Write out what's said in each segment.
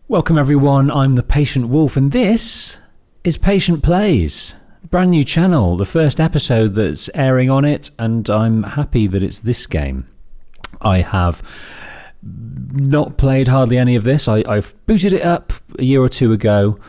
Welcome everyone, I'm the Patient Wolf and this is Patient Plays, a brand new channel, the first episode that's airing on it, and I'm happy that it's this game. I have not played hardly any of this. I've booted it up a year or two ago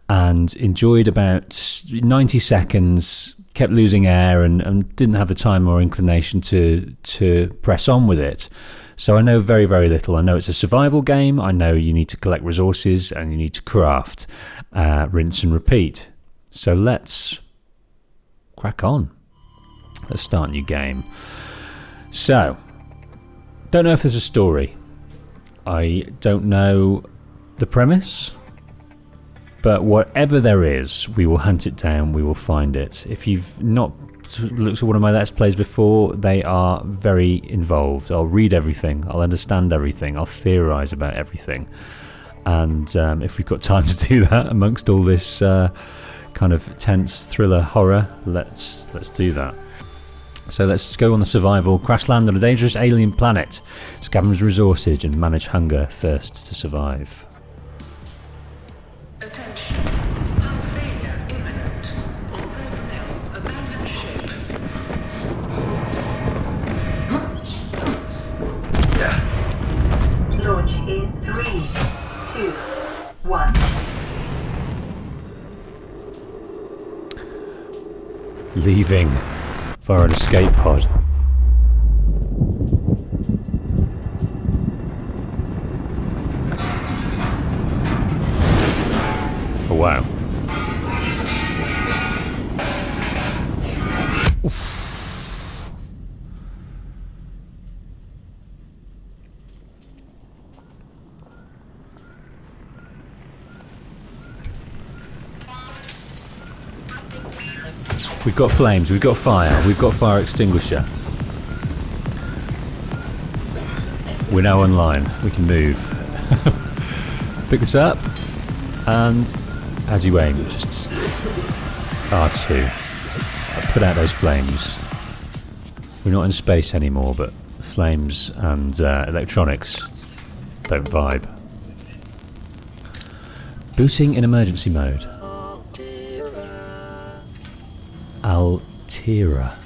and enjoyed about 90 seconds, kept losing air and didn't have the time or inclination to press on with it. So I know very, very little. I know it's a survival game. I know you need to collect resources and you need to craft, rinse and repeat. So let's crack on. Let's start a new game. So, don't know if there's a story. I don't know the premise. But whatever there is, we will hunt it down, we will find it. If you've not looked at one of my Let's Plays before, they are very involved. I'll read everything, I'll understand everything, I'll theorise about everything. And if we've got time to do that amongst all this kind of tense thriller horror, let's do that. So let's just go on the survival, crash land on a dangerous alien planet, scavenge resources and manage hunger thirst to survive. Attention. Hull failure imminent. All personnel abandon ship. Launch in 3, 2, 1. Leaving for an escape pod. Oh wow. Oof. We've got flames, we've got fire, we've got fire extinguisher. We're now online, we can move. Pick this up and as you aim, just R2. Put out those flames. We're not in space anymore, but flames and electronics don't vibe. Booting in emergency mode. Altera.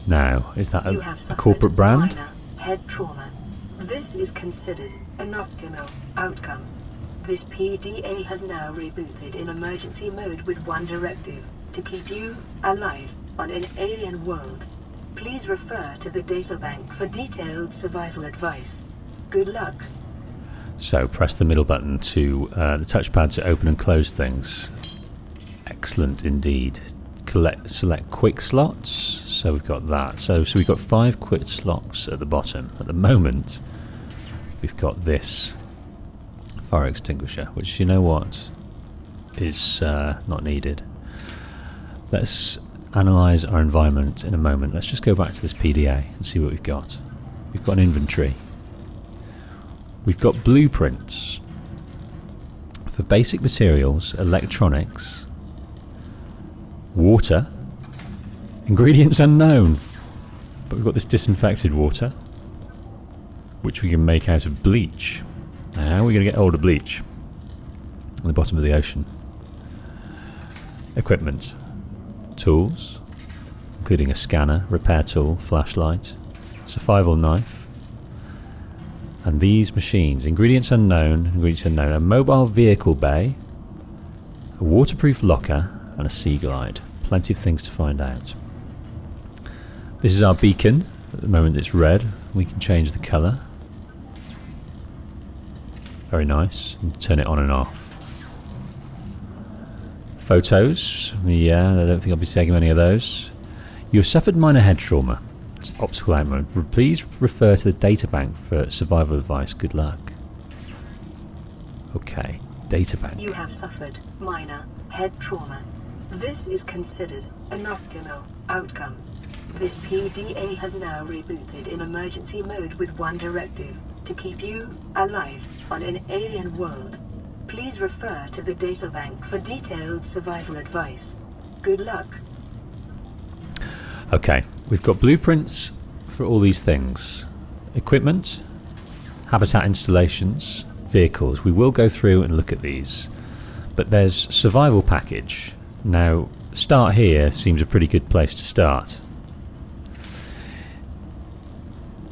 Now, is that a corporate brand? Minor head trauma. This is considered an optimal outcome. This PDA has now rebooted in emergency mode with one directive: to keep you alive on an alien world. Please refer to the databank for detailed survival advice. Good luck. So press the middle button to the touchpad to open and close things. Excellent indeed. Select quick slots. So we've got that. So we've got 5 quick slots at the bottom. At the moment, we've got this fire extinguisher, which, you know what, is not needed. Let's analyse our environment in a moment. Let's just go back to this PDA and see what we've got. We've got an inventory. We've got blueprints for basic materials, electronics, water, ingredients unknown. But we've got this disinfected water, which we can make out of bleach. How are we going to get hold of bleach? At the bottom of the ocean. Equipment. Tools, including a scanner, repair tool, flashlight, survival knife. And these machines. Ingredients unknown, a mobile vehicle bay, a waterproof locker, and a sea glide. Plenty of things to find out. This is our beacon. At the moment it's red. We can change the colour. Very nice. And turn it on and off. Photos. Yeah, I don't think I'll be taking many of those. You have suffered minor head trauma. It's optical outmode. Please refer to the databank for survival advice. Good luck. Okay, databank. You have suffered minor head trauma. This is considered an optimal outcome. This PDA has now rebooted in emergency mode with one directive: to keep you alive on an alien world. Please refer to the databank for detailed survival advice. Good luck. Okay, we've got blueprints for all these things. equipment, habitat installations, vehicles. We will go through and look at these. But there's survival package. Now, start here seems a pretty good place to start.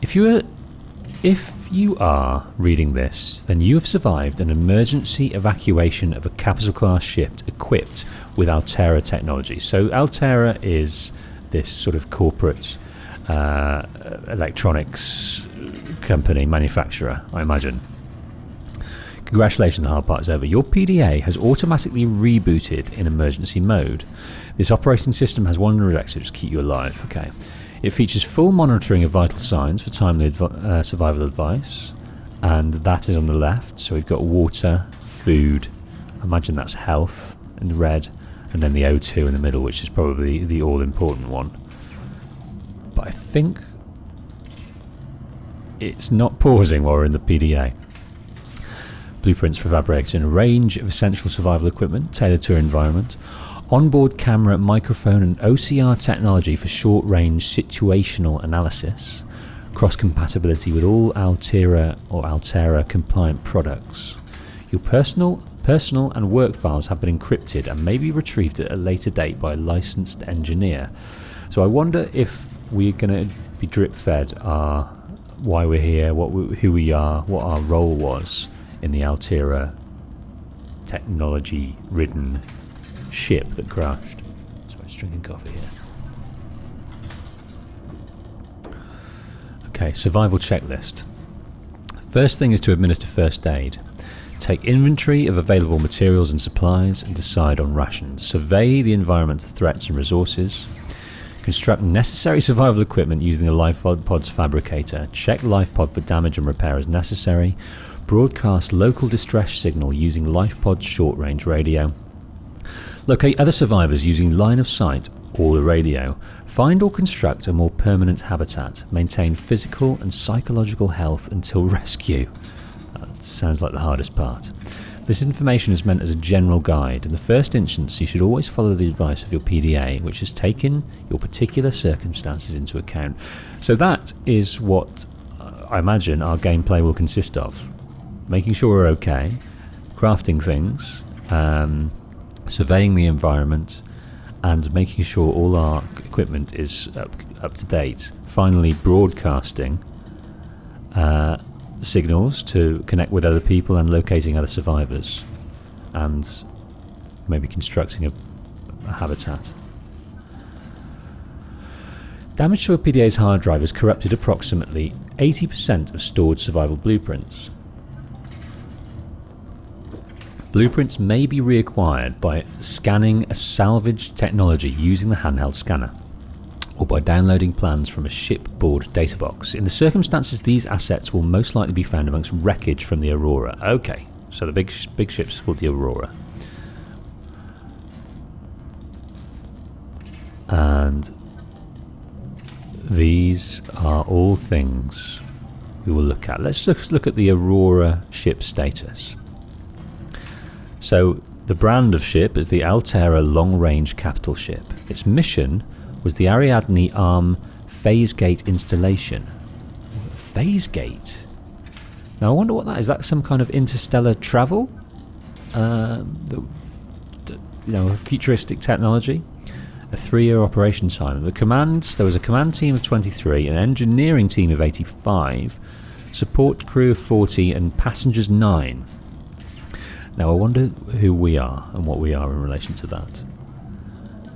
If you are reading this, then you have survived an emergency evacuation of a capital class ship equipped with Altera technology. So Altera is this sort of corporate electronics company, manufacturer, I imagine. Congratulations, the hard part is over. Your PDA has automatically rebooted in emergency mode. This operating system has one directive to keep you alive. Okay. It features full monitoring of vital signs for timely survival advice, and that is on the left. So we've got water, food, I imagine that's health in the red, and then the O2 in the middle, which is probably the all-important one. But I think it's not pausing while we're in the PDA. Blueprints for fabricating a range of essential survival equipment tailored to your environment. Onboard camera, microphone and OCR technology for short-range situational analysis. Cross-compatibility with all Altera or Altera compliant products. Your personal and work files have been encrypted and may be retrieved at a later date by a licensed engineer. So I wonder if we're going to be drip-fed our why we're here, who we are, what our role was in the Altera technology-ridden ship that crashed. Sorry, just drinking coffee here. Okay, survival checklist. First thing is to administer first aid. Take inventory of available materials and supplies and decide on rations. Survey the environment for threats and resources. Construct necessary survival equipment using the life pod's fabricator. Check life pod for damage and repair as necessary. Broadcast local distress signal using life pod's short-range radio. Locate other survivors using line of sight or the radio. Find or construct a more permanent habitat. Maintain physical and psychological health until rescue. That sounds like the hardest part. This information is meant as a general guide. In the first instance, you should always follow the advice of your PDA, which has taken your particular circumstances into account. So that is what I imagine our gameplay will consist of. Making sure we're okay, crafting things, surveying the environment, and making sure all our equipment is up to date. Finally, broadcasting signals to connect with other people and locating other survivors, and maybe constructing a habitat. Damage to a PDA's hard drive has corrupted approximately 80% of stored survival blueprints. Blueprints may be reacquired by scanning a salvaged technology using the handheld scanner, or by downloading plans from a shipboard databox. In the circumstances, these assets will most likely be found amongst wreckage from the Aurora. Okay, so the big ship's called the Aurora. And these are all things we will look at. Let's just look at the Aurora ship status. So the brand of ship is the Altera long-range capital ship. Its mission was the Ariadne Arm phase gate installation. Phase gate? Now I wonder what that is. Is that some kind of interstellar travel? Futuristic technology? A 3-year operation time. There was a command team of 23, an engineering team of 85, support crew of 40, and passengers 9. Now I wonder who we are and what we are in relation to that.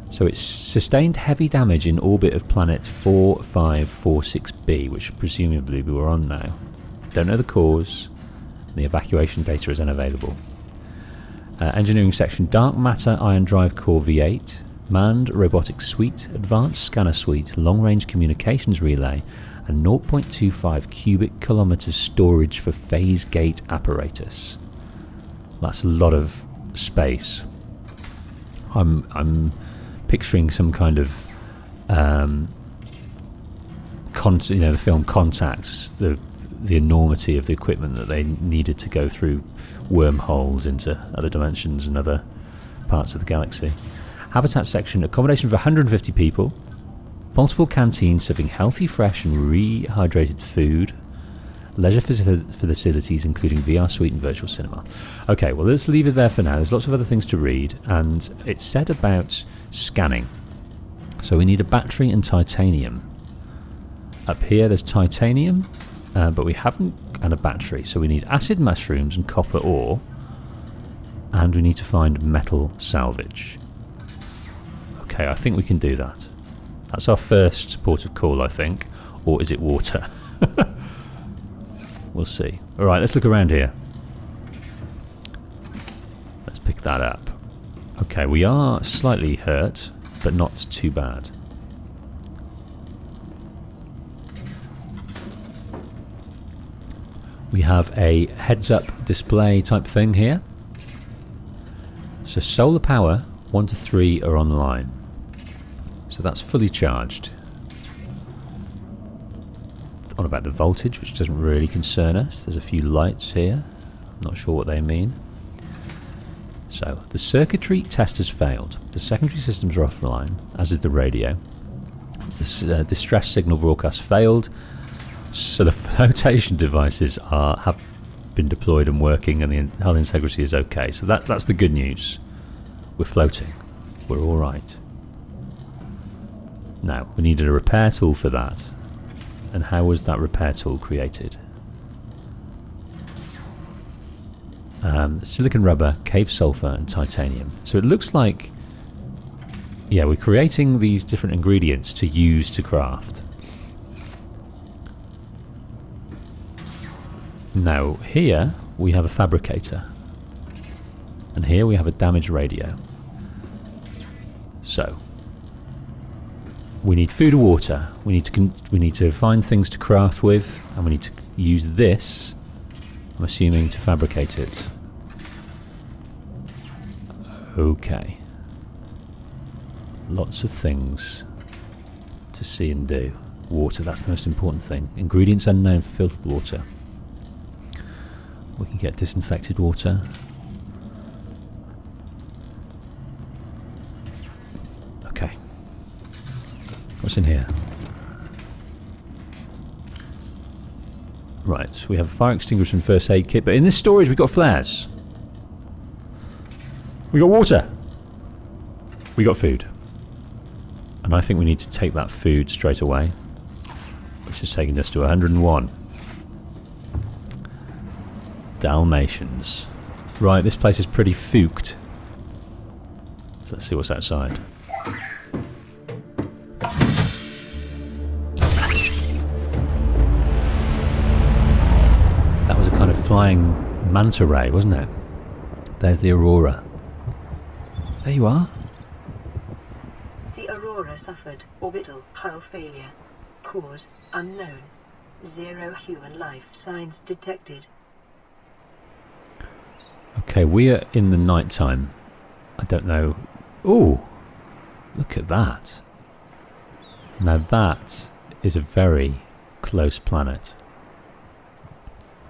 So it's sustained heavy damage in orbit of planet 4546b, which presumably we were on now. Don't know the cause. The evacuation data is unavailable. Engineering section: Dark Matter Ion Drive Core V8, Manned Robotic Suite, Advanced Scanner Suite, Long Range Communications Relay, and 0.25 cubic kilometers storage for phase gate apparatus. That's a lot of space. I'm picturing some kind of the film Contacts, the enormity of the equipment that they needed to go through wormholes into other dimensions and other parts of the galaxy. Habitat section: accommodation for 150 people, multiple canteens serving healthy, fresh and rehydrated food, Leisure facilities, including VR Suite and Virtual Cinema. Okay, well, let's leave it there for now. There's lots of other things to read, and it's said about scanning. So we need a battery and titanium. Up here, there's titanium, but we haven't, and a battery. So we need acid mushrooms and copper ore, and we need to find metal salvage. Okay, I think we can do that. That's our first port of call, I think. Or is it water? We'll see. Alright, let's look around here. Let's pick that up. Okay, we are slightly hurt, but not too bad. We have a heads-up display type thing here. So solar power, 1 to 3 are online. So that's fully charged. On about the voltage, which doesn't really concern us. There's a few lights here. I'm not sure what they mean. So, the circuitry test has failed. The secondary systems are offline, as is the radio. The distress signal broadcast failed. So the flotation devices have been deployed and working, and the hull integrity is okay. So that's the good news. We're floating. We're all right. Now, we needed a repair tool for that. And how was that repair tool created? Silicon rubber, cave sulfur, and titanium. So it looks like, yeah, we're creating these different ingredients to use to craft. Now, here we have a fabricator. And here we have a damaged radio. So, we need food and water. We need to find things to craft with, and we need to use this, I'm assuming, to fabricate it. Okay. Lots of things to see and do. Water, that's the most important thing. Ingredients unknown for filtered water. We can get disinfected water. Okay. What's in here? Right, we have a fire extinguisher and first aid kit, but in this storage we've got flares. We got water. We got food. And I think we need to take that food straight away, which is taking us to 101. Dalmatians. Right, this place is pretty fooked. So let's see what's outside. That was a kind of flying manta ray, wasn't it? There's the Aurora. There you are. The Aurora suffered orbital hull failure. Cause unknown. 0 human life signs detected. Okay, we are in the night time. I don't know. Ooh, look at that. Now that is a very close planet.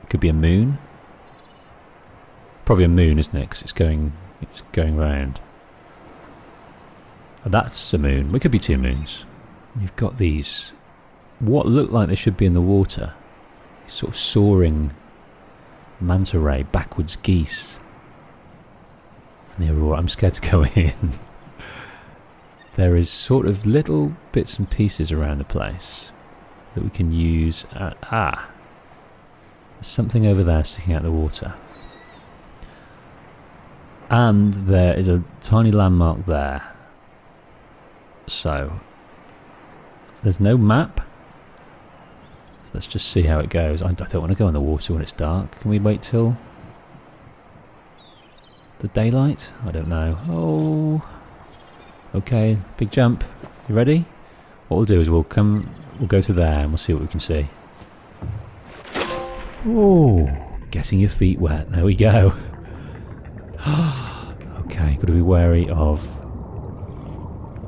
Could be a moon. Probably a moon, isn't it? 'Cause it's going round. Oh, that's a moon. We could be two moons. You've got these, what look like they should be in the water. Sort of soaring manta ray, backwards geese. And the Aurora, I'm scared to go in. There is sort of little bits and pieces around the place that we can use. There's something over there sticking out of the water. And there is a tiny landmark there. So, there's no map. So let's just see how it goes. I don't want to go in the water when it's dark. Can we wait till the daylight? I don't know. Oh, okay, big jump. You ready? What we'll do is we'll go to there and we'll see what we can see. Oh, getting your feet wet. There we go. Okay, got to be wary of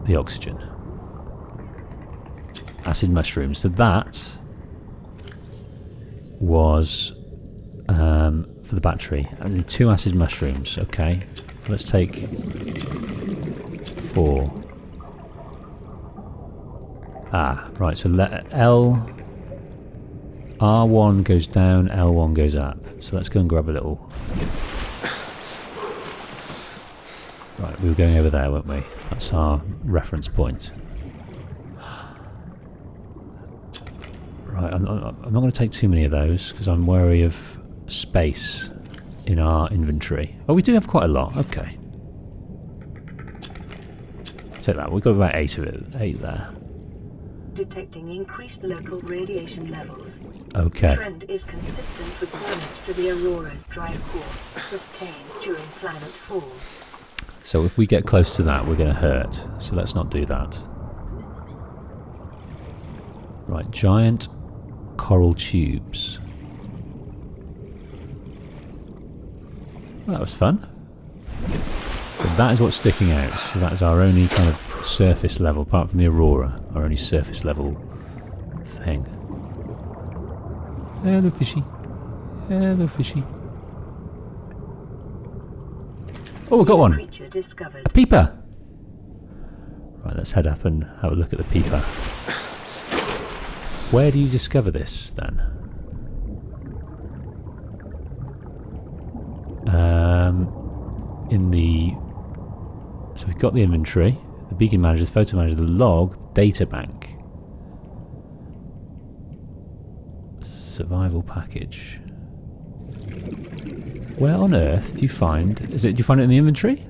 the oxygen. Acid mushrooms. So that was for the battery. I need 2 acid mushrooms. Okay, let's take 4. Right. So let L R1 goes down, L1 goes up. So let's go and grab a little... Right, we were going over there, weren't we? That's our reference point. Right, I'm not going to take too many of those because I'm wary of space in our inventory. Oh, we do have quite a lot. Okay. Take that. We've got about 8 of it. 8 there. Detecting increased local radiation levels. Okay. Trend is consistent with damage to the Aurora's drive core sustained during planet fall. So if we get close to that, we're going to hurt. So let's not do that. Right, giant coral tubes. Well, that was fun. But that is what's sticking out. So that is our only kind of surface level, apart from the Aurora, our only surface level thing. Hello, fishy. Hello, fishy. Oh, we've got one. A peeper. Right, let's head up and have a look at the peeper. Where do you discover this, then? In the... So we've got the inventory, the beacon manager, the photo manager, the log, the data bank. Survival package. Where on earth do you find... Do you find it in the inventory?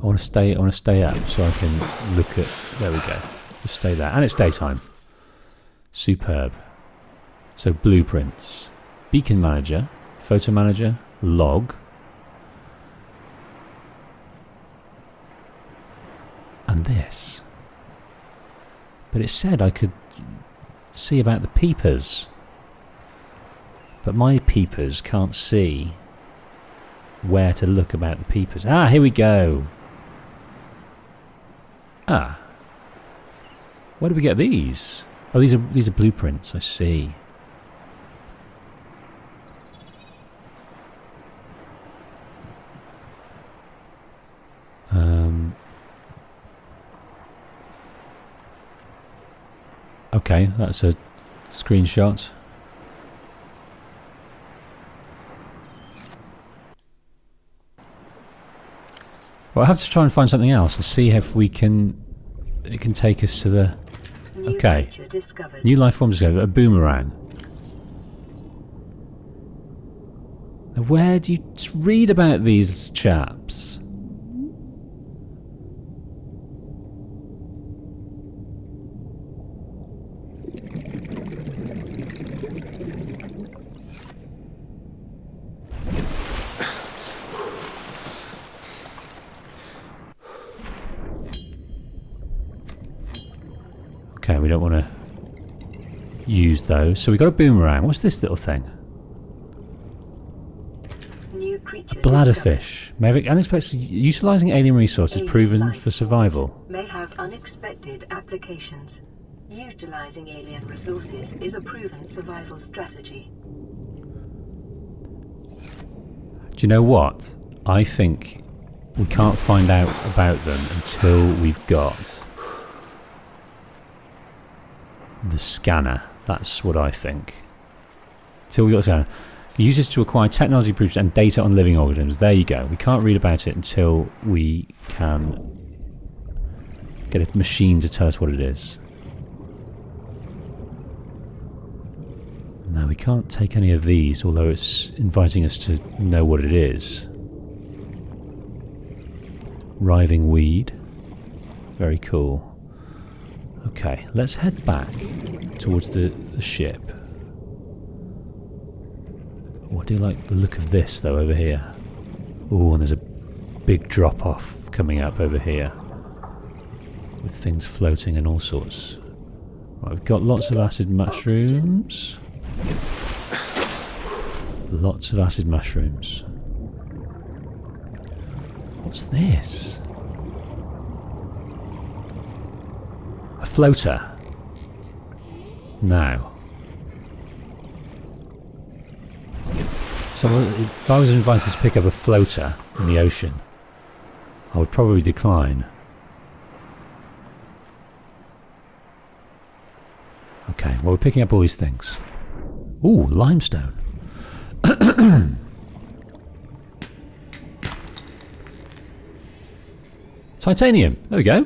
I want to stay up so I can look at... There we go. Just stay there. And it's daytime. Superb. So blueprints. Beacon manager. Photo manager. Log. And this. But it said I could see about the peepers. But my peepers can't see where to look about the peepers. Ah, here we go. Ah. Where do we get these? Oh, these are blueprints, I see. Okay, that's a screenshot. Well, I have to try and find something else and see if we can... It can take us to the... Okay. New life form discovered. A boomerang. Now, where do you read about these chaps? Okay, we don't want to use those. So we got a boomerang. What's this little thing? New creature. A bladderfish. May have unexpected. Utilizing alien resources proven for survival. May have unexpected applications. Utilizing alien resources is a proven survival strategy. Do you know what? I think we can't find out about them until we've got the scanner. That's what I think. Till we got the scanner. Use this to acquire technology proofs and data on living organisms. There you go. We can't read about it until we can get a machine to tell us what it is. No, we can't take any of these, although it's inviting us to know what it is. Writhing weed. Very cool. Okay, let's head back towards the ship. Oh, I do like the look of this, though, over here. Oh, and there's a big drop-off coming up over here. With things floating and all sorts. Right, we've got lots of acid mushrooms. Lots of acid mushrooms. What's this? A floater. Now. So if I was invited to pick up a floater in the ocean, I would probably decline. Okay, well, we're picking up all these things. Ooh, limestone. Titanium. There we go.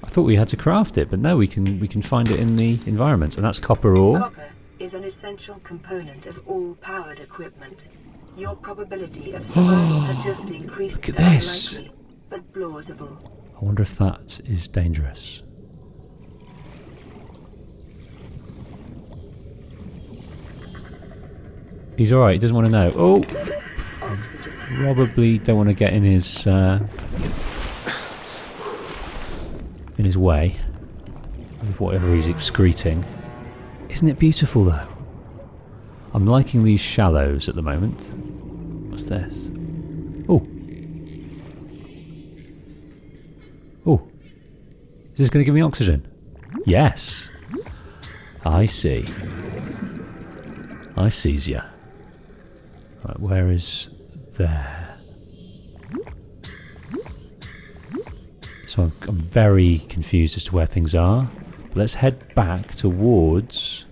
I thought we had to craft it, but no, we can find it in the environment, and that's copper ore. Copper is an essential component of all powered equipment. Your probability of survival has just increased Look at to this. unlikely, but plausible. I wonder if that is dangerous. He's alright, he doesn't want to know. Oh! Oxygen. Probably don't want to get in his way with whatever he's excreting. Isn't it beautiful though? I'm liking these shallows at the moment. What's this? Oh. Oh. Is this going to give me oxygen? Yes. I see. I sees ya. Right, where is there? So I'm very confused as to where things are. But let's head back towards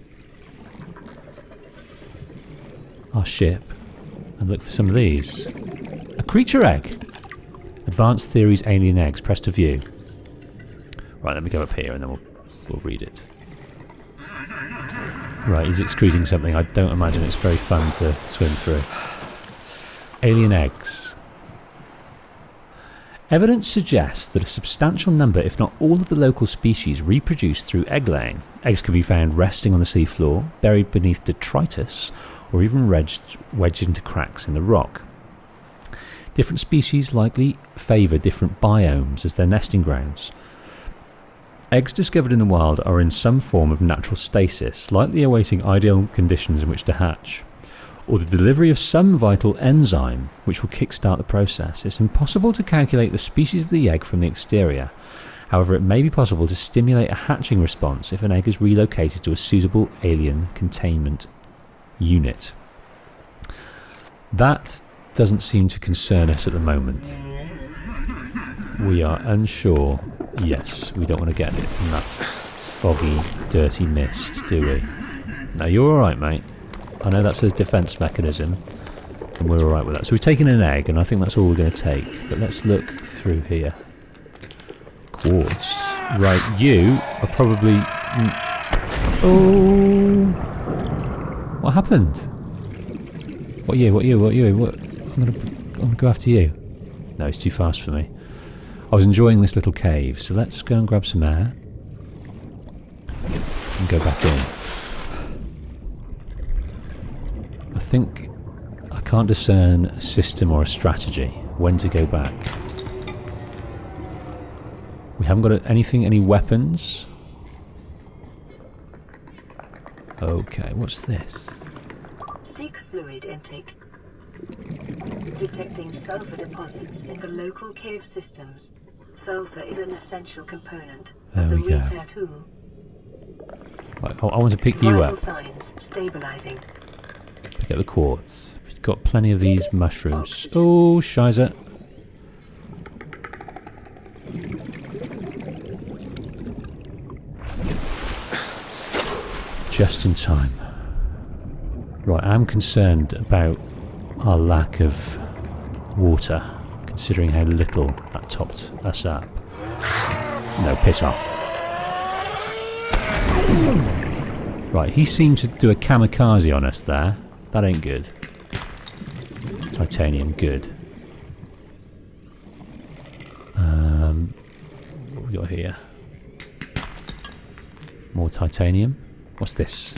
our ship and look for some of these. A creature egg! Advanced Theories Alien Eggs. Press to view. Right, let me go up here and then we'll read it. Right, he's excreting something. I don't imagine it's very fun to swim through. Alien eggs. Evidence suggests that a substantial number, if not all of the local species, reproduce through egg laying. Eggs can be found resting on the seafloor, buried beneath detritus, or even wedged into cracks in the rock. Different species likely favour different biomes as their nesting grounds. Eggs discovered in the wild are in some form of natural stasis, likely awaiting ideal conditions in which to hatch, or the delivery of some vital enzyme which will kickstart the process. It's impossible to calculate the species of the egg from the exterior. However, it may be possible to stimulate a hatching response if an egg is relocated to a suitable alien containment unit. That doesn't seem to concern us at the moment. We are unsure. Yes, we don't want to get in that foggy, dirty mist, do we? No, you're alright, mate. I know that's a defence mechanism, and we're alright with that. So we've taken an egg, and I think that's all we're going to take. But let's look through here. Quartz. Right, you are probably... Oh! What happened? What you? I'm gonna go after you. No, it's too fast for me. I was enjoying this little cave, so let's go and grab some air and go back in. I think I can't discern a system or a strategy when to go back. We haven't got any weapons. Okay, what's this? Seek fluid intake. Detecting sulfur deposits in the local cave systems. Sulfur is an essential component of the repair tool. Right, I want to pick you up. Signs stabilizing. Pick up the quartz. We've got plenty of these mushrooms. Oh, shiza. Just in time. Right, I'm concerned about our lack of water, considering how little that topped us up. No, piss off. Right, he seemed to do a kamikaze on us there. That ain't good. Titanium, good. What have we got here? More titanium. What's this?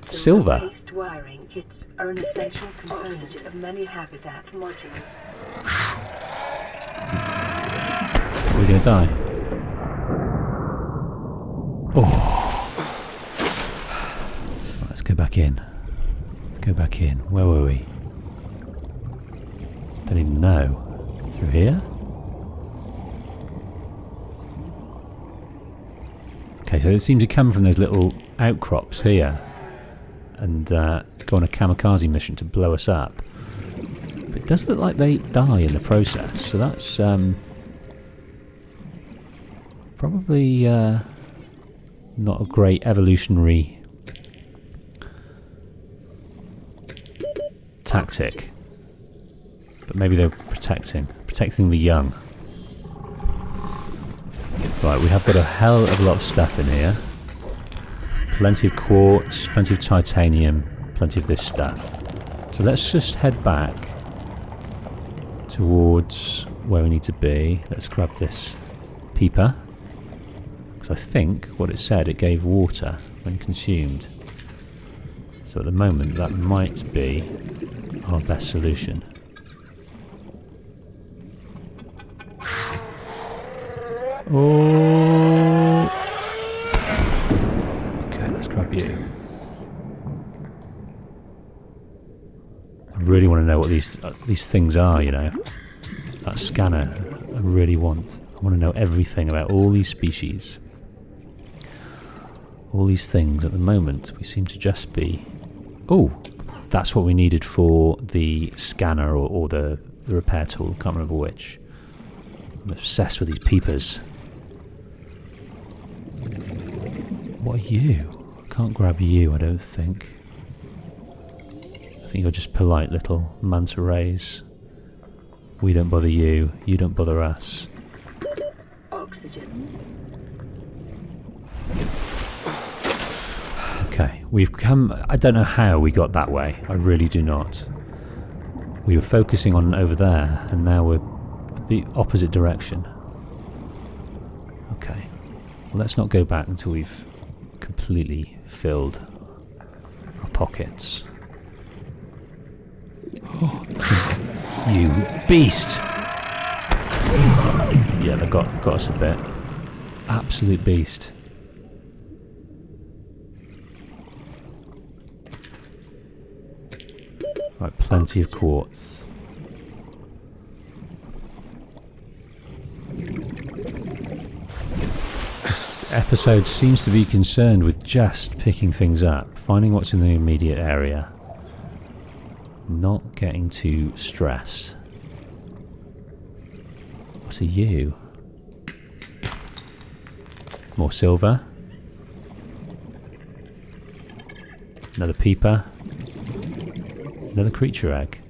Silver. Paste wiring kits are an essential component of many habitat modules. Are we going to die? Oh. Right, let's go back in. Let's go back in. Where were we? Don't even know. Through here? Okay, so it seemed to come from those little outcrops here. and go on a kamikaze mission to blow us up. But it does look like they die in the process, so that's probably not a great evolutionary tactic. But maybe they're protecting the young. Right, we have got a hell of a lot of stuff in here. Plenty of quartz, plenty of titanium, plenty of this stuff. So let's just head back towards where we need to be. Let's grab this peeper. Because I think what it said, it gave water when consumed. So at the moment that might be our best solution. Oh! Okay, let's grab you. I really want to know what these things are, you know. That scanner, I really want. I want to know everything about all these species. All these things. At the moment, we seem to just be... Oh! That's what we needed for the scanner or the repair tool. Can't remember which. I'm obsessed with these peepers. What are you? I can't grab you, I don't think. I think you're just polite little manta rays. We don't bother you, you don't bother us. Oxygen. Okay, we've come... I don't know how we got that way. I really do not. We were focusing on over there, and now we're the opposite direction. Okay. Well, let's not go back until we've completely filled our pockets. Oh, you beast! Yeah, they got us a bit. Absolute beast. Right, plenty of quartz. This episode seems to be concerned with just picking things up, finding what's in the immediate area, not getting too stressed. What are you? More silver. Another peeper. Another creature egg.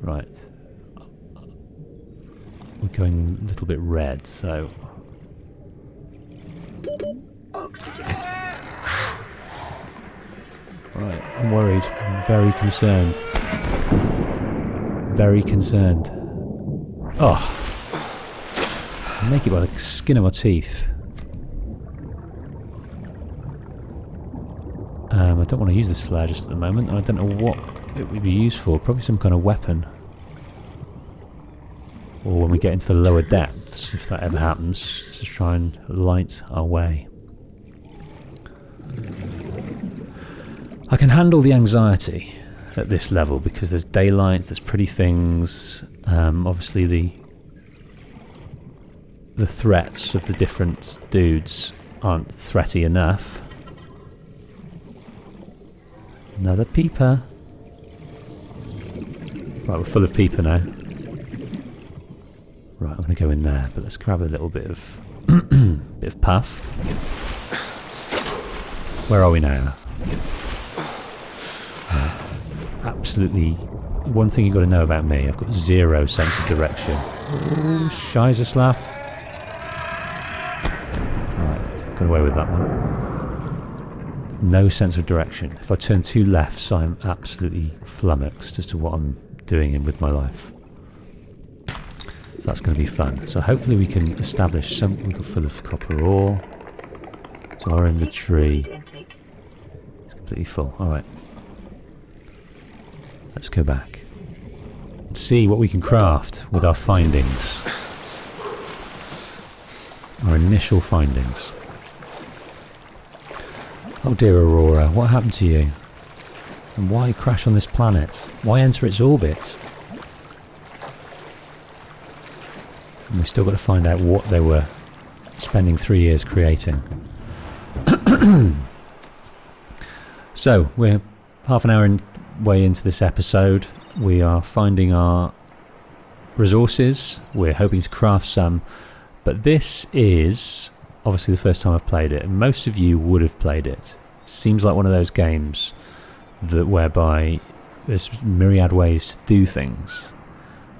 Right. We're going a little bit red, so... Oxygen. Right, I'm worried. I'm very concerned. Very concerned. Oh! Make it by the skin of our teeth. I don't want to use this flare just at the moment. I don't know what it would be used for. Probably some kind of weapon. Or when we get into the lower depths, if that ever happens, to try and light our way. I can handle the anxiety at this level because there's daylight, there's pretty things. Obviously the threats of the different dudes aren't threaty enough. Another peeper. Right, we're full of peeper now. Right, I'm going to go in there, but let's grab a little bit of puff. Where are we now? Absolutely, one thing you've got to know about me, I've got zero sense of direction. Ooh, Shizaslaff. Right, got away with that one. No sense of direction. If I turn two lefts, I'm absolutely flummoxed as to what I'm doing with my life. So that's going to be fun. So hopefully we can establish some... We've got full of copper ore. So our inventory is completely full. Alright. Let's go back and see what we can craft with our findings. Our initial findings. Oh dear Aurora, what happened to you? And why crash on this planet? Why enter its orbit? And we've still got to find out what they were spending 3 years creating. So, we're half an hour way into this episode. We are finding our resources. We're hoping to craft some. But this is obviously the first time I've played it. And most of you would have played it. Seems like one of those games that whereby there's myriad ways to do things.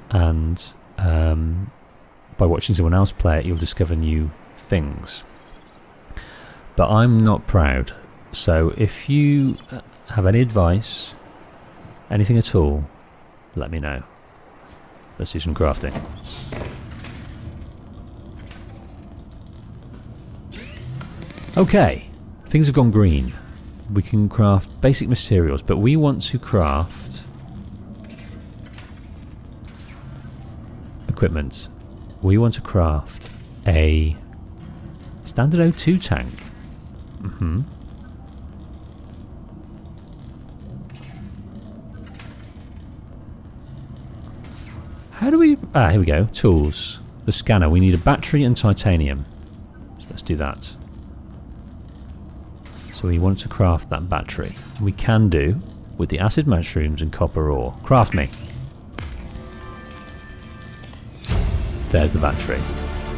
And by watching someone else play it, you'll discover new things. But I'm not proud. So if you have any advice, anything at all, let me know. Let's do some crafting. Okay, things have gone green. We can craft basic materials, but we want to craft equipment. We want to craft a standard O2 tank. How do we... here we go. Tools. The scanner. We need a battery and titanium. So let's do that. So we want to craft that battery. And we can do with the acid mushrooms and copper ore. Craft me. There's the battery.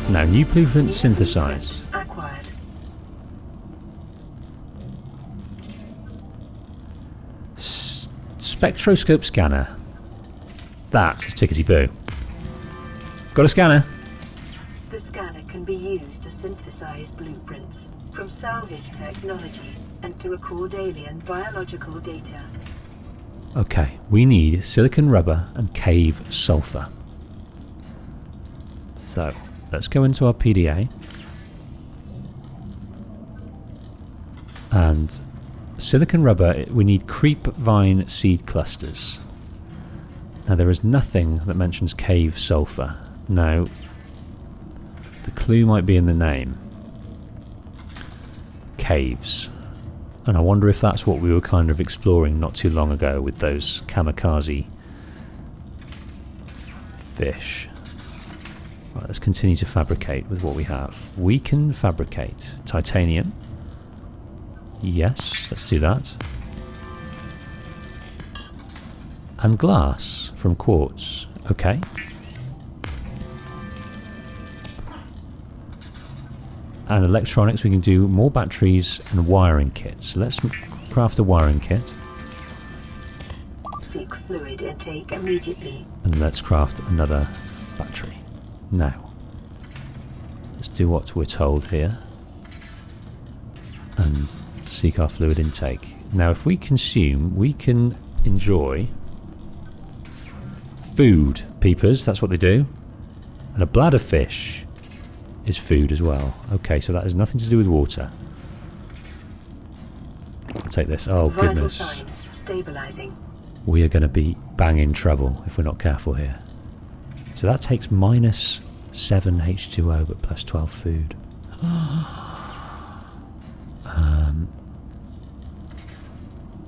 Now, new blueprint synthesize. Acquired. Spectroscope scanner. That's tickety-boo. Got a scanner. The scanner can be used to synthesize blueprints from salvage technology and to record alien biological data. Okay, we need silicon rubber and cave sulfur. So, let's go into our PDA. And silicon rubber, we need creep vine seed clusters. Now there is nothing that mentions cave sulfur. Now, the clue might be in the name. Caves. And I wonder if that's what we were kind of exploring not too long ago with those kamikaze fish. Right, let's continue to fabricate with what we have. We can fabricate titanium. Yes, let's do that. And glass from quartz. Okay. And electronics, we can do more batteries and wiring kits. Let's craft a wiring kit. Seek fluid intake immediately. And let's craft another battery. Now, let's do what we're told here. And seek our fluid intake. Now, if we consume, we can enjoy food, peepers, that's what they do. And a bladder fish is food as well. Okay, so that has nothing to do with water. I'll take this. Oh, Vital goodness. signs stabilizing. We are going to be bang in trouble if we're not careful here. So that takes minus 7 H2O, but plus 12 food.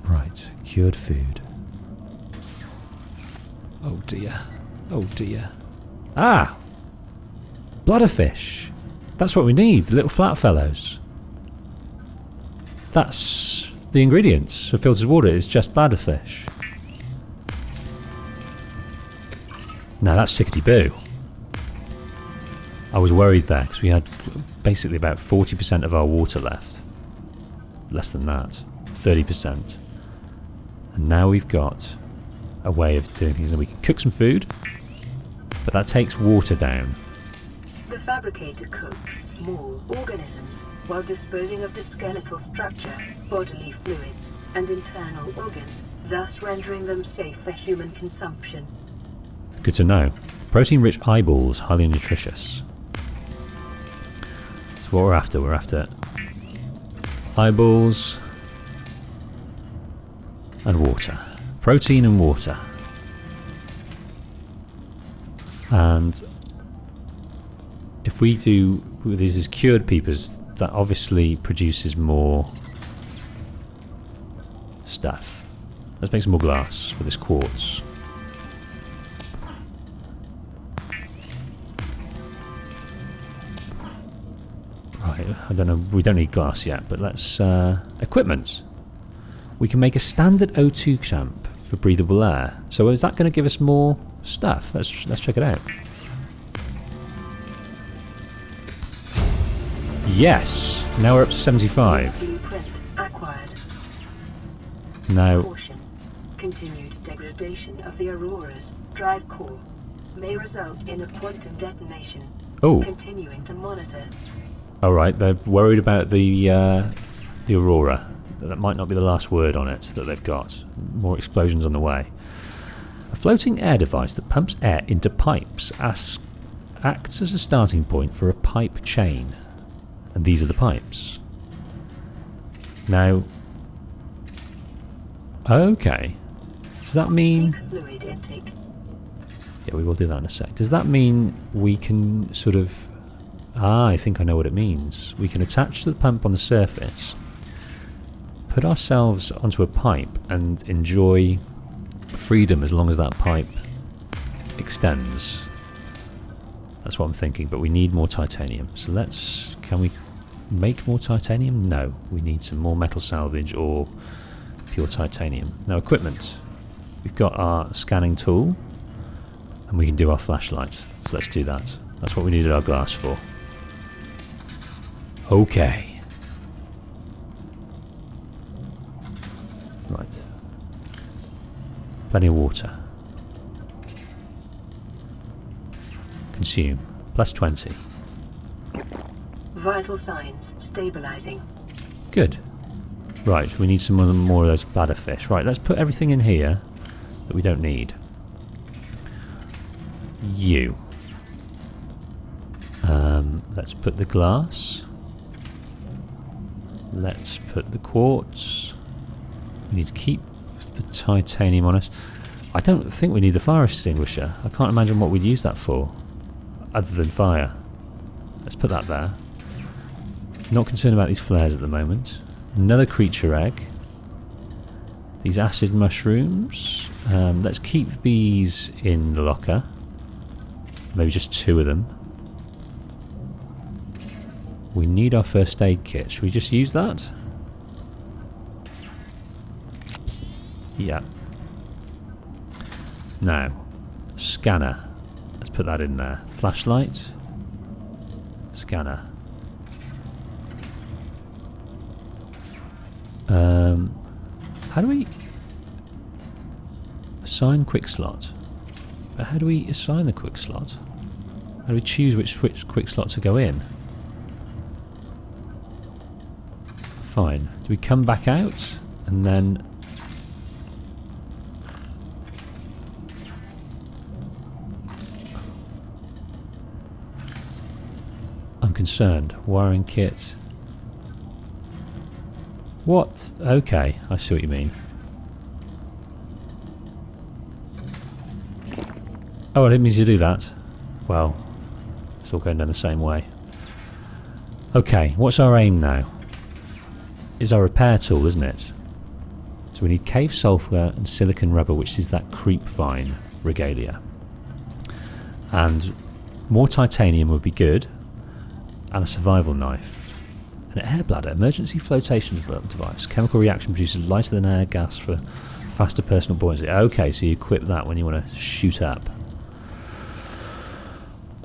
Right, cured food. Oh dear. Oh dear. Ah! Bladderfish. That's what we need, the little flat fellows. That's the ingredients for filtered water, it's just bladderfish. Now that's tickety-boo. I was worried there because we had basically about 40% of our water left. Less than that. 30%. And now we've got a way of doing things, and we can cook some food, but that takes water down. The fabricator cooks small organisms while disposing of the skeletal structure, bodily fluids, and internal organs, thus rendering them safe for human consumption. Good to know. Protein-rich eyeballs, highly nutritious. That's what we're after. We're after eyeballs and water. Protein and water. And if we do these as cured peepers, that obviously produces more stuff. Let's make some more glass for this quartz. Right. Right, I don't know, we don't need glass yet, but let's... equipment. We can make a standard O2 champ for breathable air. So is that going to give us more stuff? Let's check it out. Yes! Now we're up to 75. Blueprint acquired. Now... Caution. Continued degradation of the Aurora's drive core may result in a quantum detonation. Oh. Continuing to monitor. Alright, they're worried about the Aurora. That might not be the last word on it that they've got. More explosions on the way. A floating air device that pumps air into pipes acts as a starting point for a pipe chain. And these are the pipes. Now... Okay. Does that mean... Fluid intake. Yeah, we will do that in a sec. Does that mean we can sort of... Ah, I think I know what it means. We can attach to the pump on the surface, put ourselves onto a pipe and enjoy freedom as long as that pipe extends. That's what I'm thinking, but we need more titanium. So let's... Can we make more titanium? No. We need some more metal salvage or pure titanium. Now, equipment. We've got our scanning tool, and we can do our flashlight. So let's do that. That's what we needed our glass for. Okay. Right. Plenty of water. Consume. Plus 20. Vital signs stabilizing. Good. Right, we need some more of those bladder fish. Right, let's put everything in here that we don't need. You. Let's put the glass. Let's put the quartz. We need to keep the titanium on us. I don't think we need the fire extinguisher. I can't imagine what we'd use that for, other than fire. Let's put that there. Not concerned about these flares at the moment. Another creature egg. These acid mushrooms. Let's keep these in the locker. Maybe just 2 of them. We need our first aid kit. Should we just use that? Yeah. Now, scanner. Let's put that in there. Flashlight. Scanner. How do we assign quick slot? But how do we assign the quick slot? How do we choose which quick slot to go in? Fine. Do we come back out and then... I'm concerned. Wiring kit. What? Okay, I see what you mean. Oh, I didn't mean to do that. Well, it's all going down the same way. Okay, what's our aim now? Is our repair tool, isn't it? So we need cave sulfur and silicon rubber, which is that creep vine regalia. And more titanium would be good. And a survival knife. An air bladder, emergency flotation device. Chemical reaction produces lighter than air gas for faster personal buoyancy. Okay, so you equip that when you want to shoot up.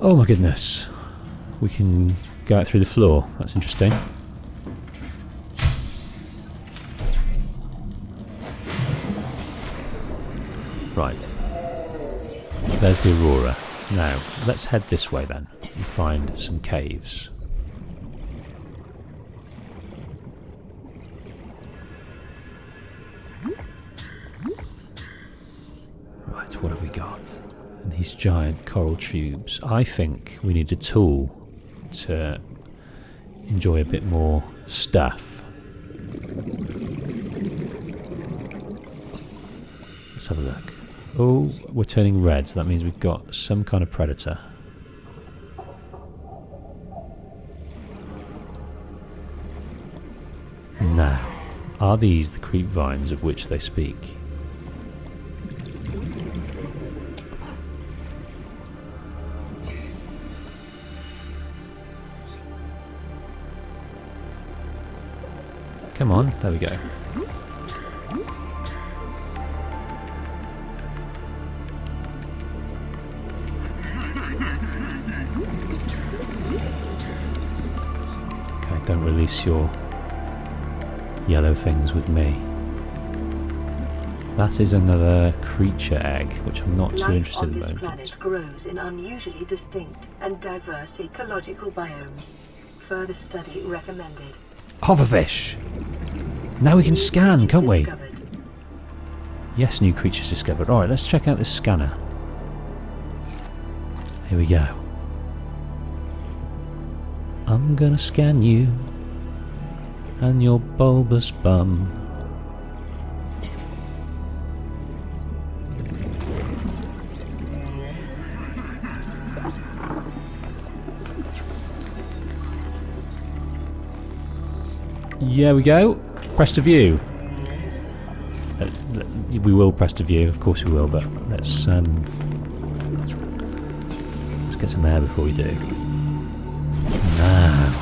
Oh my goodness. We can go out through the floor. That's interesting. Right. There's the Aurora. Now, let's head this way then and find some caves. Right, what have we got? And these giant coral tubes. I think we need a tool to enjoy a bit more stuff. Let's have a look. Oh, we're turning red, so that means we've got some kind of predator. Now, are these the creep vines of which they speak? Come on, there we go. Okay, don't release your yellow things with me. That is another creature egg, which I'm not too interested in. Life on this planet grows in unusually distinct and diverse ecological biomes. Further study recommended. Hoverfish! Now we can scan, can't we? Discovered. Yes, new creatures discovered. Alright, let's check out this scanner. Here we go. I'm gonna scan you and your bulbous bum. There we go. Press to view. We will press to view, of course we will, but let's get some air before we do. Now.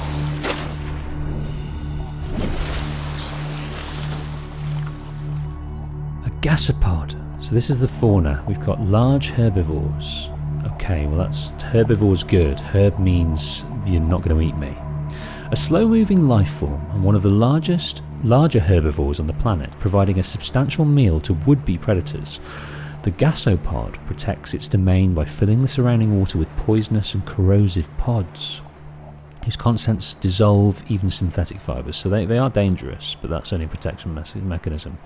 A gasopod. So this is the fauna. We've got large herbivores. Okay, well that's herbivores good. Herb means you're not going to eat me. A slow-moving life form and one of the larger herbivores on the planet, providing a substantial meal to would-be predators. The gasopod protects its domain by filling the surrounding water with poisonous and corrosive pods, whose contents dissolve even synthetic fibres. So they are dangerous, but that's only a protection mechanism.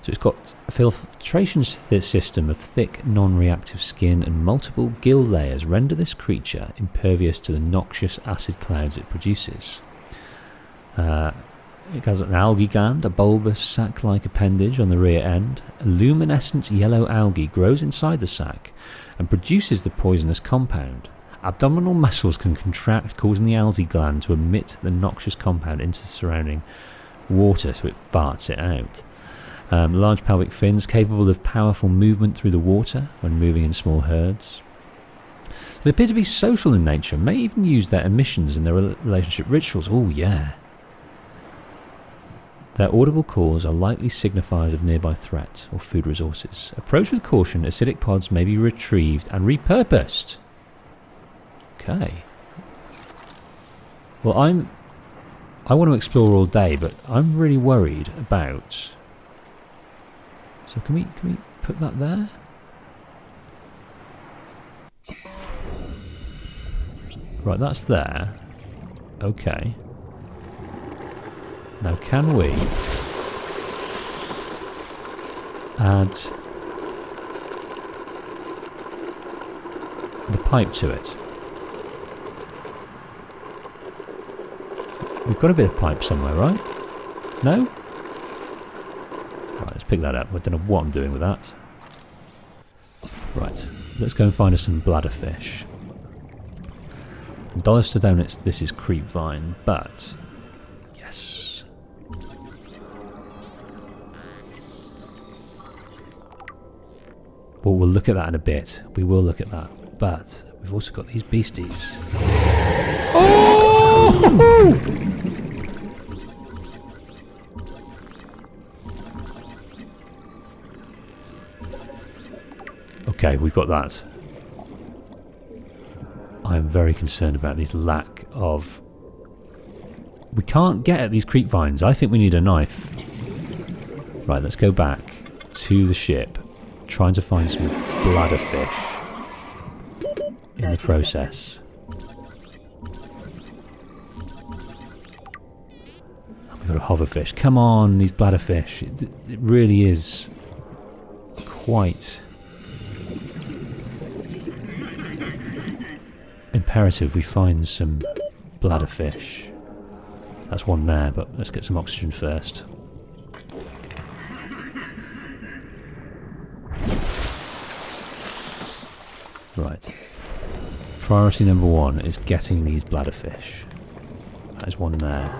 So it's got a filtration system of thick, non-reactive skin, and multiple gill layers render this creature impervious to the noxious acid clouds it produces. It has an algae gland, a bulbous sac-like appendage on the rear end. A luminescent yellow algae grows inside the sac and produces the poisonous compound. Abdominal muscles can contract, causing the algae gland to emit the noxious compound into the surrounding water, so it farts it out. Large pelvic fins capable of powerful movement through the water when moving in small herds. They appear to be social in nature, may even use their emissions in their relationship rituals. Oh yeah. Their audible calls are likely signifiers of nearby threat or food resources. Approach with caution, acidic pods may be retrieved and repurposed. Okay. Well, I want to explore all day, but I'm really worried about... So can we put that there? Right, that's there. Okay. Now can we add the pipe to it? We've got a bit of pipe somewhere, right? No? Right, let's pick that up. I don't know what I'm doing with that. Right, let's go and find us some bladderfish. Dollars to donuts, this is creep vine, but yes. Well, we'll look at that in a bit. We will look at that, but we've also got these beasties. Oh! Okay, we've got that. I'm very concerned about this lack of... We can't get at these creep vines. I think we need a knife. Right, let's go back to the ship, trying to find some bladderfish in the process. We've got a hoverfish. Come on, these bladderfish. It really is quite... imperative we find some bladderfish. That's one there, but let's get some oxygen first. Right. Priority number one is getting these bladderfish. That is one there.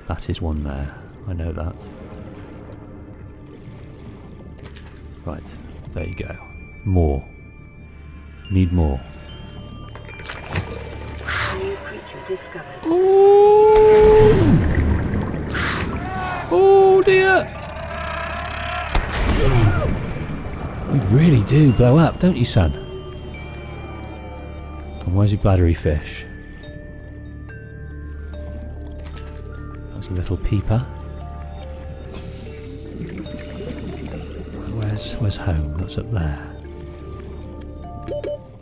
That is one there. I know that. Right. There you go. More. Need more. New creature discovered. Oh dear! You really do blow up, don't you, son? And where's your bladdery fish? That was a little peeper. Where's home? What's up there?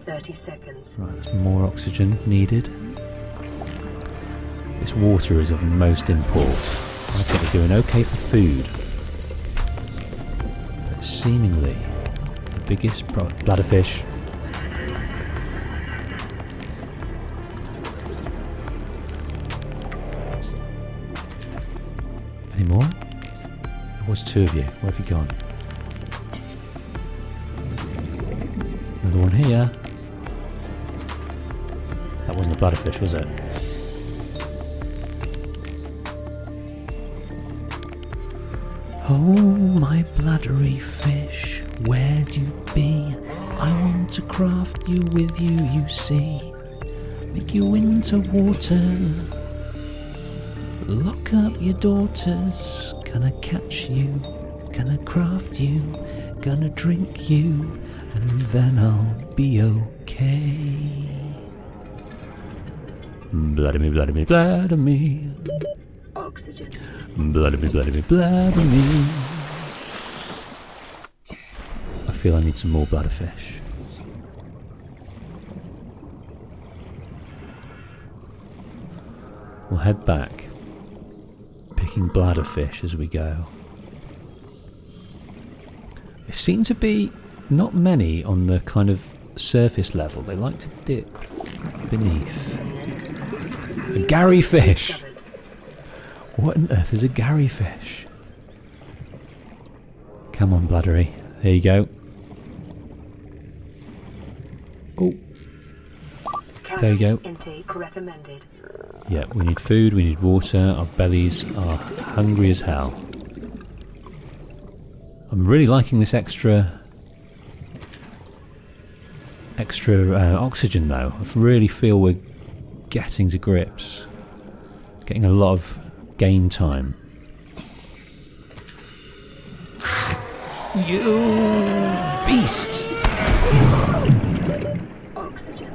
30 seconds. Right, there's more oxygen needed. This water is of most import. I've got to doing okay for food. But seemingly, the biggest bladderfish. Any more? There was 2 of you. Where have you gone? Another one here. That wasn't a bladderfish, was it? Oh, my bladdery fish, where'd you be? I want to craft you with you, you see. Make you into water. Lock up your daughters. Gonna catch you. Gonna craft you. Gonna drink you. And then I'll be okay. Bladder me, bladder me, bladder me. Oxygen. Bladder me, bladder me, bladder me. I feel I need some more bladderfish. We'll head back, picking bladderfish as we go. There seem to be not many on the kind of surface level. They like to dip beneath. A Gary fish! What on earth is a Gary fish? Come on, bladdery. There you go. Oh. There you go. Intake recommended. Yeah, we need food, we need water. Our bellies are hungry as hell. I'm really liking this extra oxygen though. I really feel we're getting to grips. Getting a lot of game time. You beast! Oxygen.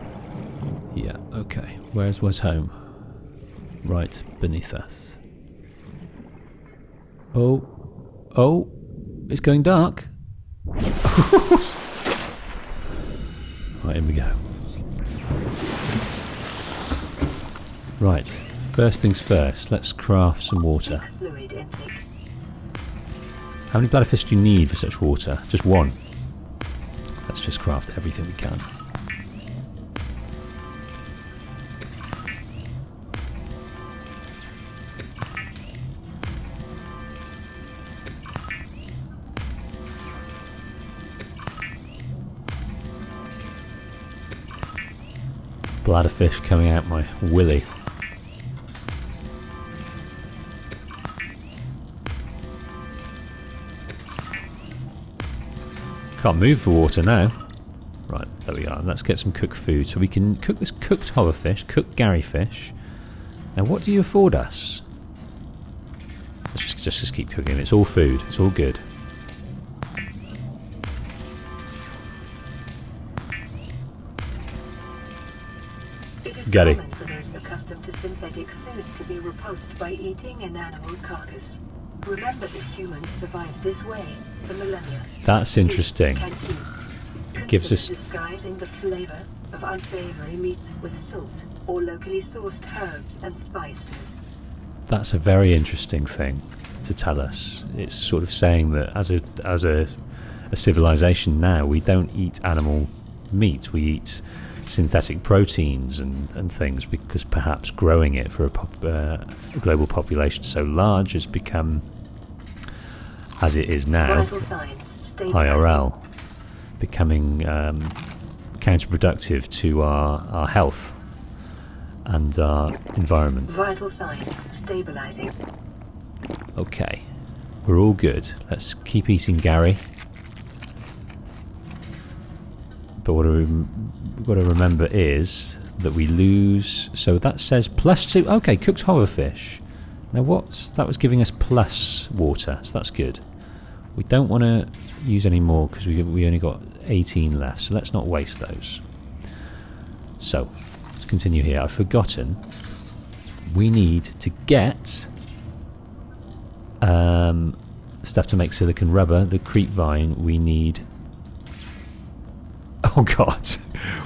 Yeah, okay. Where's home? Right beneath us. Oh, it's going dark. Right, in we go. Right, first things first, let's craft some water. Fluid intake. How many bladderfish do you need for such water? Just 1. Let's just craft everything we can. Bladderfish coming out my willy. Can't move for water now. Right, there we are. Let's get some cooked food. So we can cook this cooked hoverfish, cooked Gary fish. Now what do you afford us? Let's just keep cooking. It's all food. It's all good. It is common for those accustomed to synthetic foods to be repulsed by eating an animal carcass. Remember that humans survived this way for millennia. That's interesting. It gives us disguising the flavor of unsavory meats with salt or locally sourced herbs and spices. That's a very interesting thing to tell us. It's sort of saying that as a civilization now, we don't eat animal meat. We eat synthetic proteins and things because perhaps growing it for a global population so large has become, as it is now, IRL, becoming counterproductive to our health and our environment. Vital signs stabilizing. Okay, we're all good. Let's keep eating Gary. But what we've got to remember is that we lose. So that says +2. Okay, cooked hoverfish. Now that was giving us plus water, so that's good. We don't want to use any more because we only got 18 left, so let's not waste those. So, let's continue here. I've forgotten. We need to get stuff to make silicon rubber. The creep vine, we need... Oh god!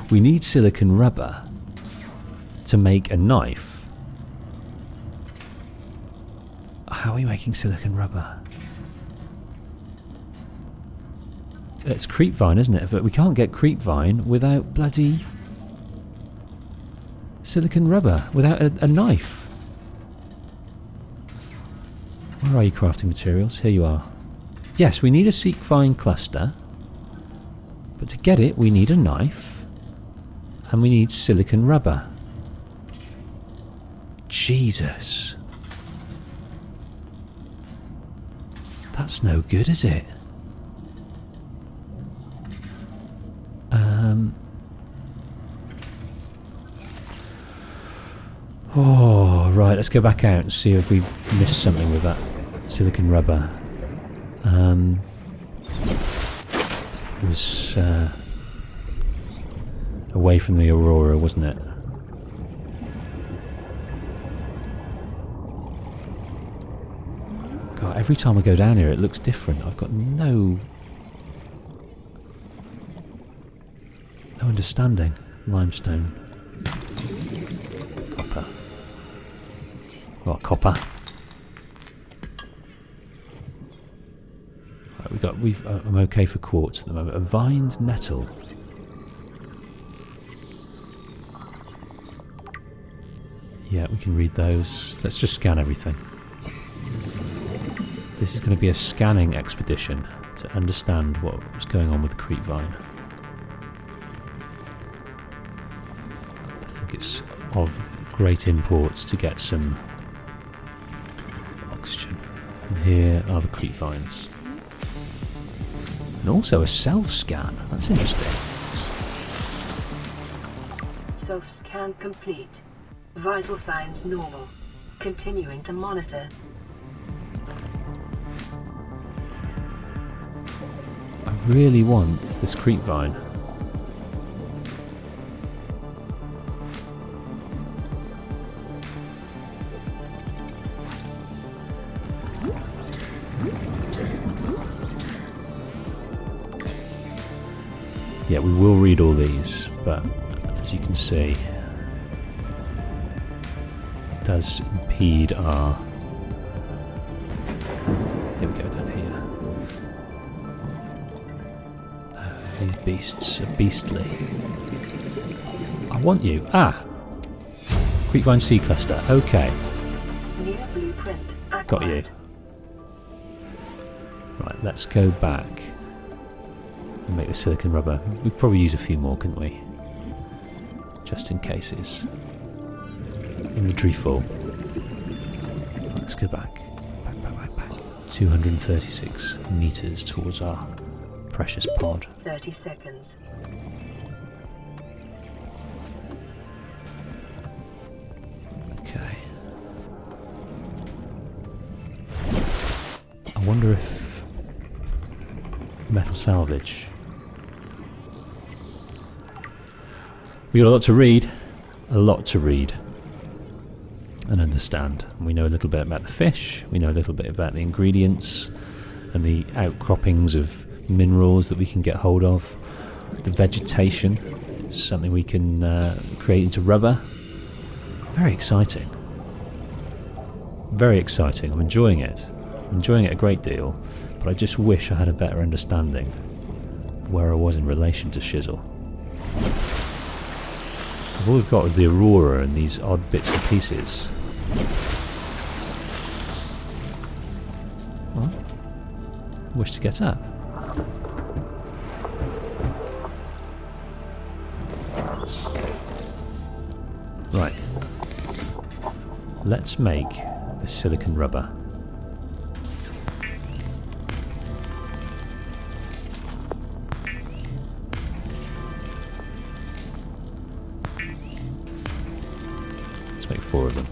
We need silicon rubber to make a knife. How are we making silicon rubber? It's creep vine, isn't it? But we can't get creep vine without bloody silicon rubber, without a knife. Where are you, crafting materials? Here you are. Yes, we need a seek vine cluster, but to get it we need a knife and we need silicon rubber. Jesus. That's no good, is it? Oh, right, let's go back out and see if we missed something with that silicon rubber. It was away from the Aurora, wasn't it? God, every time I go down here it looks different. I've got no understanding. Limestone. Copper. What, copper? Right, I'm okay for quartz at the moment. A vined nettle. Yeah, we can read those. Let's just scan everything. This is going to be a scanning expedition to understand what's going on with the creep vine. I think it's of great import to get some oxygen. And here are the creep vines. And also a self-scan. That's interesting. Self-scan complete. Vital signs normal. Continuing to monitor. I really want this creep vine. Yeah, we will read all these, but as you can see, it does impede our... Here we go, down here. These beasts are beastly. I want you. Ah! Creepvine Sea Cluster. Okay. New blueprint acquired. Got you. Right, let's go back and make the silicon rubber. We could probably use a few more, couldn't we? Just in cases. Inventory full. Let's go back. Back. 236 meters towards our precious pod. 30 seconds. Okay. I wonder if metal salvage. We got a lot to read. And understand. We know a little bit about the fish, we know a little bit about the ingredients and the outcroppings of minerals that we can get hold of. The vegetation is something we can create into rubber. Very exciting. Very exciting. I'm enjoying it. I'm enjoying it a great deal, but I just wish I had a better understanding of where I was in relation to Shizzle. So all we've got is the Aurora and these odd bits and pieces. What? Wish to get up. Right. Let's make this silicon rubber. Let's make 4 of them.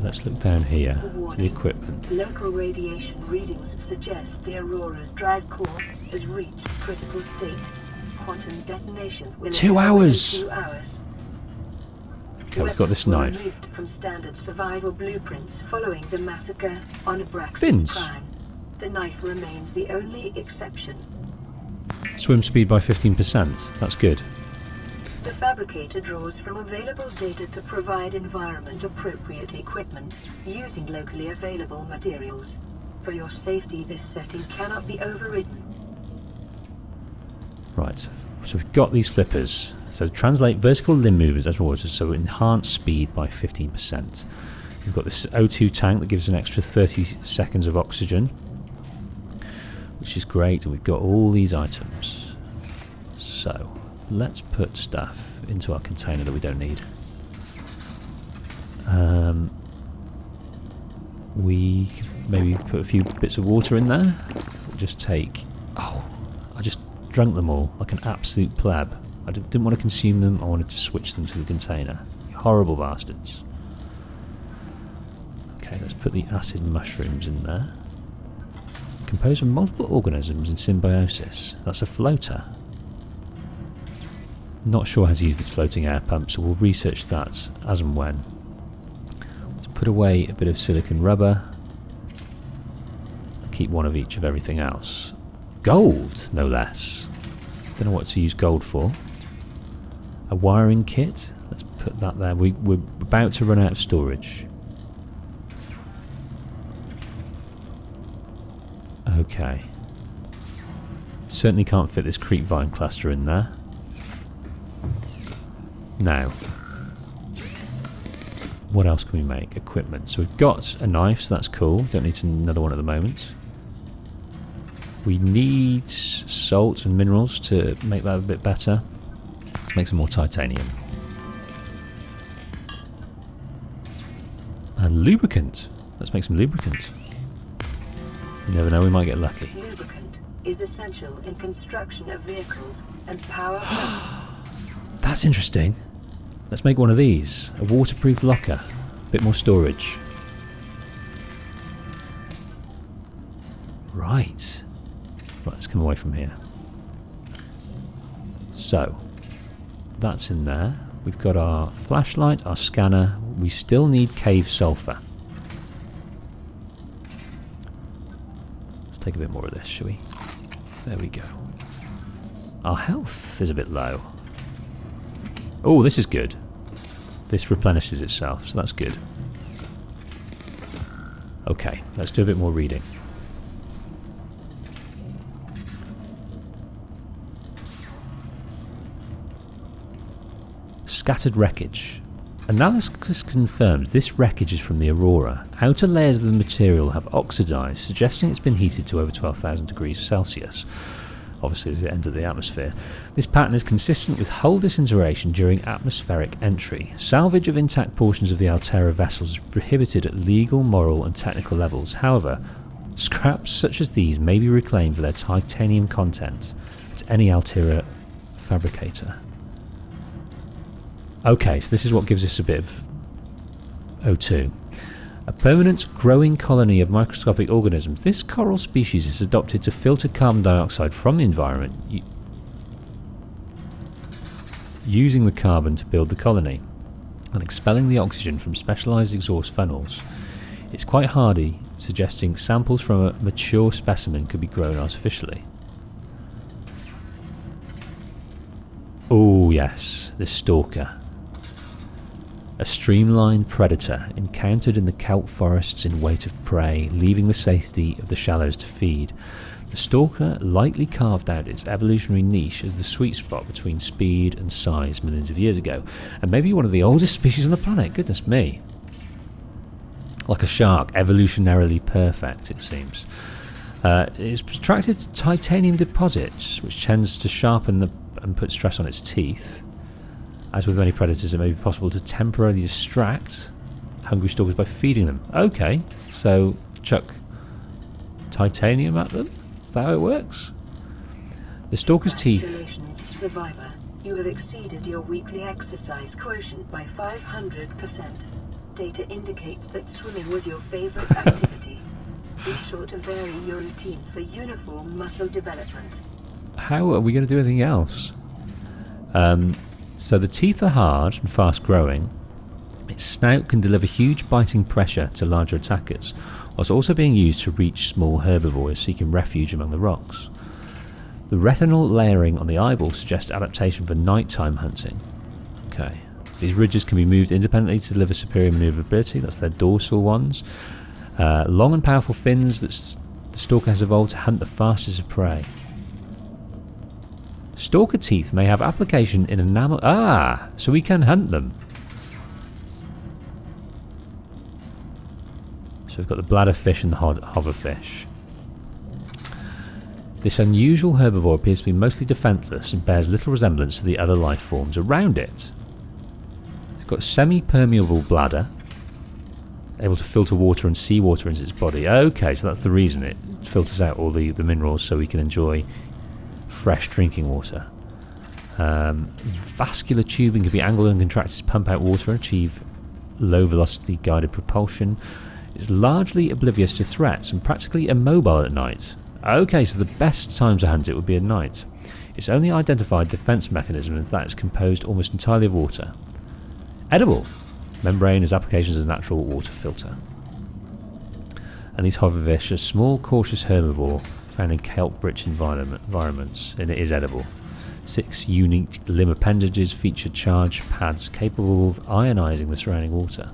let's look down here to the equipment. Local radiation readings suggest the Aurora's drive core has reached critical state. Quantum detonation will 2 occur hours. within 2 hours. Okay, we've got this Weapons were knife. removed from standard survival blueprints following the massacre on Abraxas Fins. Prime. The knife remains the only exception. Swim speed by 15%. That's good. The fabricator draws from available data to provide environment-appropriate equipment using locally available materials. For your safety, this setting cannot be overridden. Right, so we've got these flippers. So translate vertical limb movements as water, so enhance speed by 15%. We've got this O2 tank that gives an extra 30 seconds of oxygen, which is great, and we've got all these items. So let's put stuff into our container that we don't need. We could maybe put a few bits of water in there. We'll just take... Oh, I just drank them all like an absolute pleb. I didn't want to consume them, I wanted to switch them to the container. You horrible bastards. Okay, let's put the acid mushrooms in there. Composed of multiple organisms in symbiosis. That's a floater. Not sure how to use this floating air pump, so we'll research that as and when. Let's put away a bit of silicon rubber. Keep one of each of everything else. Gold, no less. Don't know what to use gold for. A wiring kit. Let's put that there. We're about to run out of storage. Okay. Certainly can't fit this creep vine cluster in there. Now, what else can we make? Equipment. So we've got a knife, so that's cool. Don't need another one at the moment. We need salt and minerals to make that a bit better. Let's make some more titanium. And lubricant. Let's make some lubricant. You never know, we might get lucky. Lubricant is essential in construction of vehicles and power plants. That's interesting. Let's make one of these. A waterproof locker. A bit more storage. Right. Right, let's come away from here. So, that's in there. We've got our flashlight, our scanner. We still need cave sulfur. Let's take a bit more of this, shall we? There we go. Our health is a bit low. Oh, this is good. This replenishes itself, so that's good. Okay, let's do a bit more reading. Scattered wreckage. Analysis confirms this wreckage is from the Aurora. Outer layers of the material have oxidized, suggesting it's been heated to over 12,000 degrees Celsius. Obviously, as it entered the atmosphere. This pattern is consistent with hull disintegration during atmospheric entry. Salvage of intact portions of the Altera vessels is prohibited at legal, moral and technical levels. However, scraps such as these may be reclaimed for their titanium content at any Altera fabricator. Okay, so this is what gives us a bit of O2. A permanent growing colony of microscopic organisms. This coral species is adopted to filter carbon dioxide from the environment, using the carbon to build the colony, and expelling the oxygen from specialised exhaust funnels. It's quite hardy, suggesting samples from a mature specimen could be grown artificially. Oh yes, the Stalker. A streamlined predator encountered in the kelp forests in wait of prey, leaving the safety of the shallows to feed. The Stalker lightly carved out its evolutionary niche as the sweet spot between speed and size millions of years ago, and maybe one of the oldest species on the planet, goodness me. Like a shark, evolutionarily perfect, it seems. It's attracted to titanium deposits, which tends to sharpen and put stress on its teeth. As with many predators, it may be possible to temporarily distract hungry stalkers by feeding them. Okay, so chuck titanium at them? Is that how it works? The stalker's teeth... Congratulations, survivor. You have exceeded your weekly exercise quotient by 500%. data indicates that swimming was your favorite activity. Be sure to vary your routine for uniform muscle development. How are we going to do anything else? So the teeth are hard and fast growing. Its snout can deliver huge biting pressure to larger attackers, whilst also being used to reach small herbivores seeking refuge among the rocks. The retinal layering on the eyeball suggests adaptation for nighttime hunting. Okay. These ridges can be moved independently to deliver superior maneuverability. That's their dorsal ones. Long and powerful fins that the Stalker has evolved to hunt the fastest of prey. Stalker teeth may have application in enamel... Ah! So we can hunt them. So we've got the bladder fish and the hoverfish. This unusual herbivore appears to be mostly defenseless and bears little resemblance to the other life forms around it. It's got a semi-permeable bladder, able to filter water and seawater into its body. Okay, so that's the reason it filters out all the minerals so we can enjoy fresh drinking water. Vascular tubing can be angled and contracted to pump out water and achieve low velocity guided propulsion. It's largely oblivious to threats and practically immobile at night. Okay, so the best time to hunt it would be at night. Its only identified defense mechanism is that it's composed almost entirely of water. Edible. Membrane has applications as a natural water filter. And these hoverfish are small, cautious herbivore found in kelp-rich environments, and it is edible. 6 unique limb appendages feature charged pads capable of ionizing the surrounding water.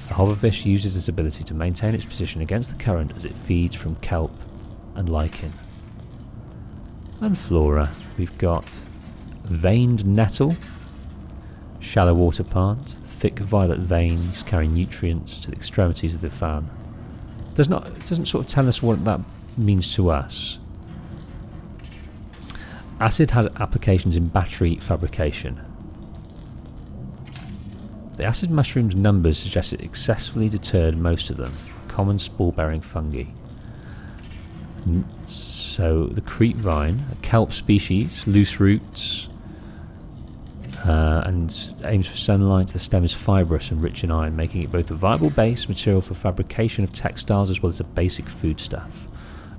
The hoverfish uses this ability to maintain its position against the current as it feeds from kelp and lichen. And flora, we've got veined nettle, shallow water plant, thick violet veins carry nutrients to the extremities of the fan. It doesn't sort of tell us what that means to us. Acid had applications in battery fabrication. The acid mushroom's numbers suggest it successfully deterred most of them. Common spore-bearing fungi. So the creep vine, a kelp species, loose roots, and aims for sunlight. The stem is fibrous and rich in iron, making it both a viable base material for fabrication of textiles as well as a basic foodstuff.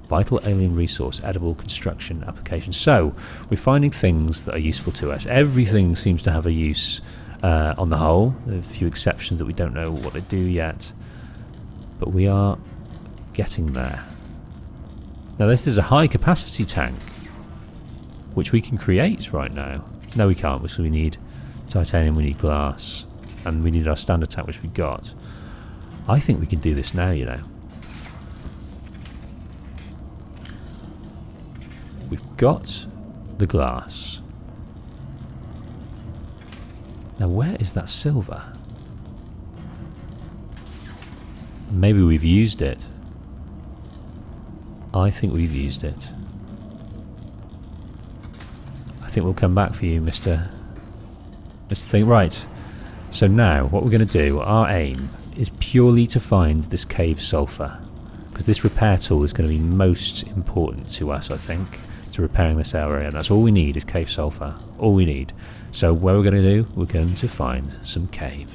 Vital alien resource, edible construction application. So we're finding things that are useful to us. Everything seems to have a use on the whole. There are a few exceptions that we don't know what they do yet, but we are getting there. Now this is a high capacity tank which we can create right now. No, we can't, because we need titanium, we need glass, and we need our standard tank, which we got. I think we can do this now, you know. We've got the glass. Now where is that silver? Maybe we've used it. I think we've used it. I think we'll come back for you, Mr. Thing. Right. So now, what we're going to do, our aim, is purely to find this cave sulfur. Because this repair tool is going to be most important to us, I think, to repairing this area. And that's all we need is cave sulfur. All we need. So what we're going to do, we're going to find some caves.